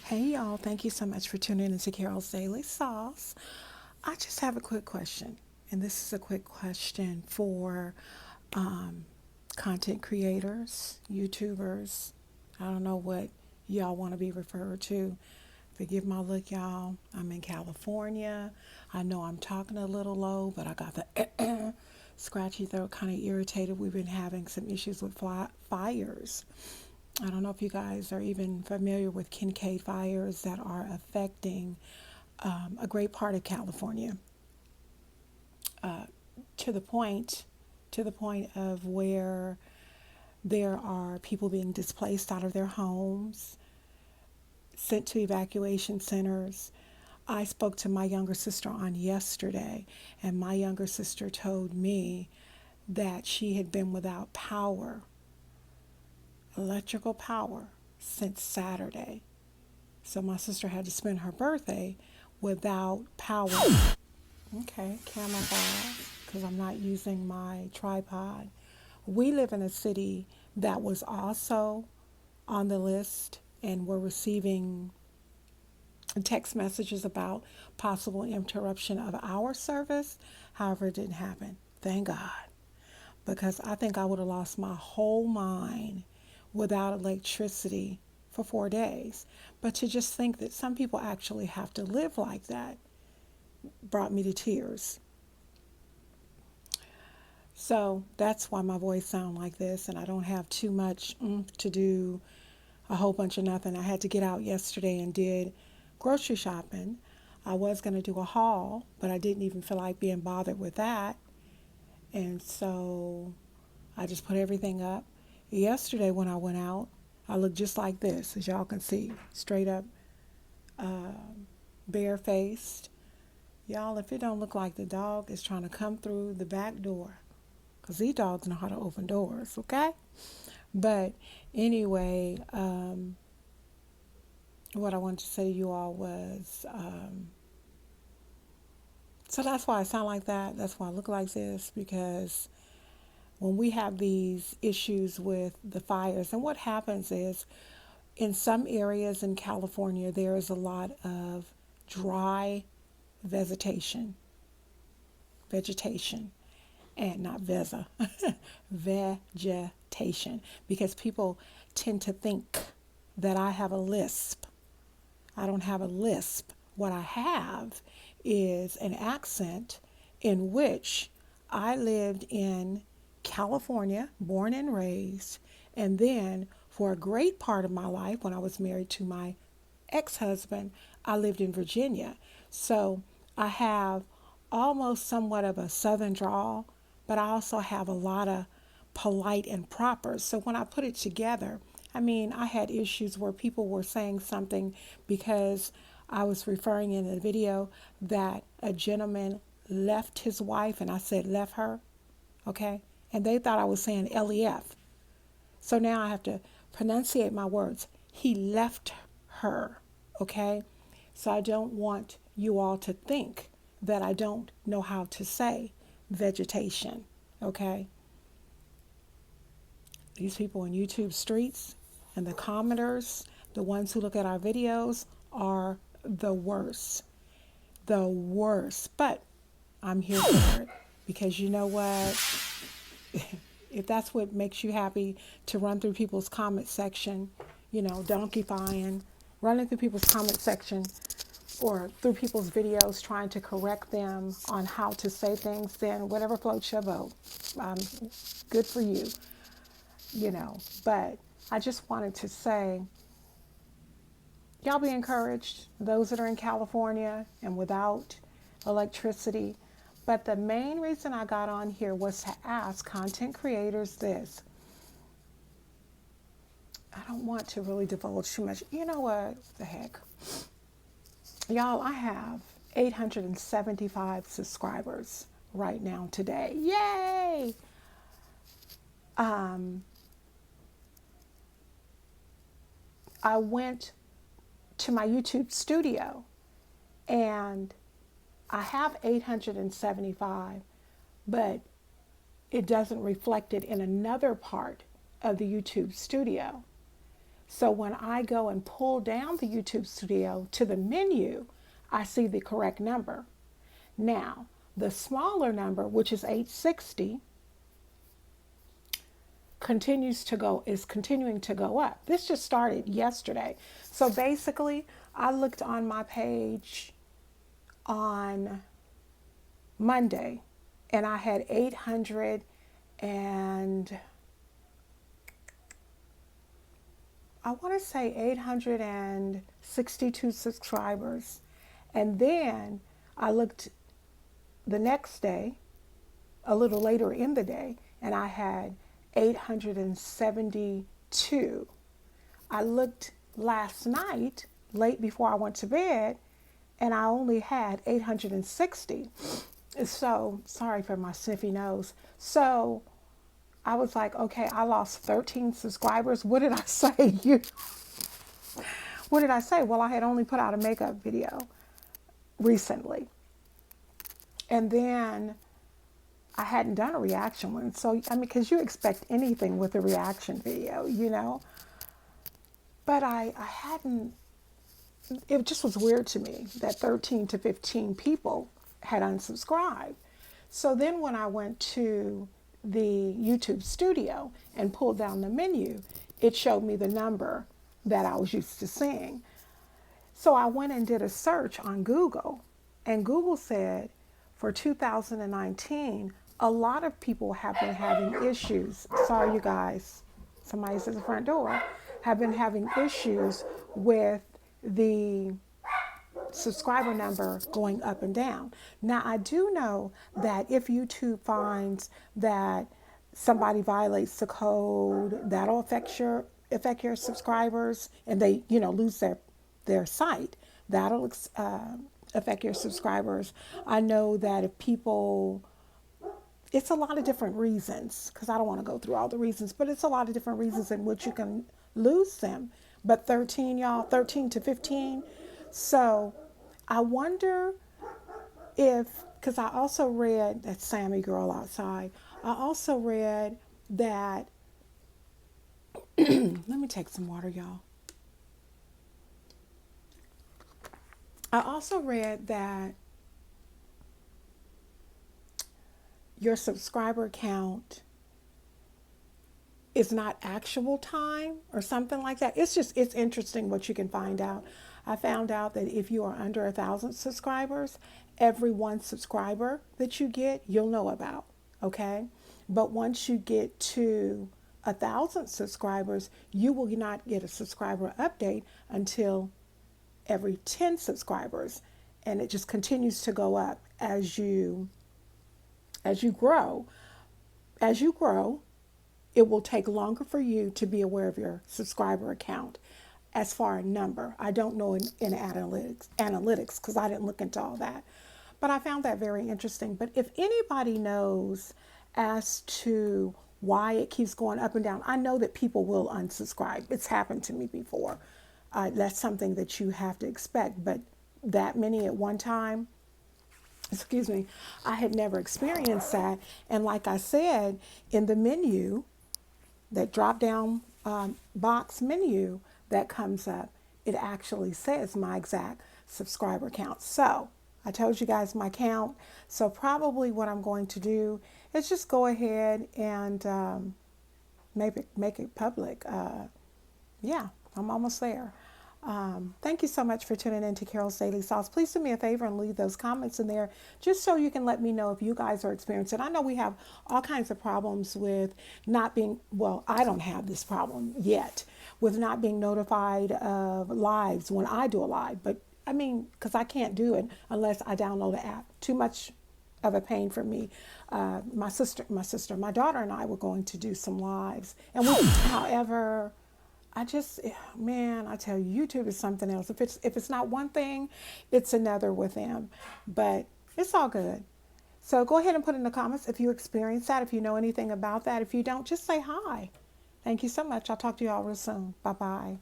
Hey y'all, thank you so much for tuning into Carol's Daily Sauce. I just have a quick question, and this is a quick question for um, content creators, YouTubers. I don't know what y'all want to be referred to. Forgive my look, y'all. I'm in California. I know I'm talking a little low, but I got the scratchy throat, kind of irritated. We've been having some issues with fires. I don't know if you guys are even familiar with Kincaid fires that are affecting a great part of California, uh, to the point to the point of where there are people being displaced out of their homes, sent to evacuation centers. I spoke to my younger sister on yesterday, and my younger sister told me that she had been without power, electrical power, since Saturday. So my sister had to spend her birthday without power. Okay, camera pause because I'm not using my tripod. We live in a city that was also on the list, and we're receiving text messages about possible interruption of our service. However, it didn't happen. Thank God. Because I think I would have lost my whole mind without electricity for 4 days. But to just think that some people actually have to live like that brought me to tears. So that's why my voice sounds like this, and I don't have too much to do a whole bunch of nothing. I had to get out yesterday and did grocery shopping. I was going to do a haul, but I didn't even feel like being bothered with that. And so I just put everything up. Yesterday when I went out, I looked just like this, as y'all can see, straight up uh, barefaced. Y'all, if it don't look like the dog is trying to come through the back door, because these dogs know how to open doors, okay? But anyway, what I wanted to say to you all was, so that's why I sound like that. That's why I look like this, because when we have these issues with the fires, and what happens is in some areas in California, there is a lot of dry vegetation, vegetation, and not vegetation, because people tend to think that I have a lisp. I don't have a lisp. What I have is an accent in which I lived in California, born and raised, and then for a great part of my life, when I was married to my ex-husband, I lived in Virginia. So I have almost somewhat of a southern drawl, but I also have a lot of polite and proper. So when I put it together, I mean, I had issues where people were saying something because I was referring in a video that a gentleman left his wife, and I said left her, okay? And they thought I was saying LEF. So now I have to pronunciate my words. He left her, okay? So I don't want you all to think that I don't know how to say vegetation, okay? These people in YouTube streets and the commenters, the ones who look at our videos, are the worst. The worst. But I'm here for it, because you know what? If that's what makes you happy, to run through people's comment section, donkeyfying, running through people's comment section or through people's videos trying to correct them on how to say things, then whatever floats your boat. Um, Good for you. But I just wanted to say, y'all be encouraged, those that are in California and without electricity. But the main reason I got on here was to ask content creators this. I don't want to really divulge too much. You know what? The heck. Y'all, I have 875 subscribers right now today. Yay! Um, I went to my YouTube studio, and I have 875, but it doesn't reflect it in another part of the YouTube studio. So when I go and pull down the YouTube Studio to the menu, I see the correct number. Now, the smaller number, which is 860, is continuing to go up. This just started yesterday. So basically, I looked on my page on Monday and I had 800 and I want to say 862 subscribers. And then I looked the next day, a little later in the day, and I had 872. I looked last night, late before I went to bed, and I only had 860. So, sorry for my sniffy nose. So, I was like, okay, I lost 13 subscribers. What did I say? What did I say? Well, I had only put out a makeup video recently. And then I hadn't done a reaction one. So, I mean, because you expect anything with a reaction video, you know. But I hadn't, it just was weird to me that 13 to 15 people had unsubscribed. So then when I went to the YouTube Studio and pulled down the menu, it showed me the number that I was used to seeing. So I went and did a search on Google, and Google said for 2019, a lot of people have been having issues. Sorry, you guys, somebody's at the front door, have been having issues with the subscriber number going up and down. Now, I do know that if YouTube finds that somebody violates the code, that'll affect your subscribers, and they, you know, lose their site. That'll affect your subscribers. I know that if people, it's a lot of different reasons, because I don't want to go through all the reasons, but it's a lot of different reasons in which you can lose them. But 13, y'all, 13 to 15. So I wonder if, because I also read that Sammy girl outside, I also read that, let me take some water, y'all. I also read that your subscriber count is not actual time or something like that. It's interesting what you can find out. I found out that if you are under 1,000 subscribers, every one subscriber that you get, you'll know about, okay? But once you get to 1,000 subscribers, you will not get a subscriber update until every 10 subscribers. And it just continues to go up as you grow. As you grow, it will take longer for you to be aware of your subscriber account. As far as number, I don't know in analytics because I didn't look into all that. But I found that very interesting. But if anybody knows as to why it keeps going up and down, I know that people will unsubscribe. It's happened to me before. That's something that you have to expect. But that many at one time, excuse me, I had never experienced that. And like I said, in the menu, that drop down box menu that comes up, it actually says my exact subscriber count. So I told you guys my count. So probably what I'm going to do is just go ahead and make it public. Yeah, I'm almost there. Thank you so much for tuning in to Carol's Daily Sauce. Please do me a favor and leave those comments in there just so you can let me know if you guys are experiencing. I know we have all kinds of problems with not being, well, I don't have this problem yet with not being notified of lives when I do a live. But I mean, because I can't do it unless I download the app. Too much of a pain for me. My daughter and I were going to do some lives. And however, I tell you, YouTube is something else. If it's not one thing, it's another with them. But it's all good. So go ahead and put in the comments if you experience that, if you know anything about that. If you don't, just say hi. Thank you so much. I'll talk to you all real soon. Bye-bye.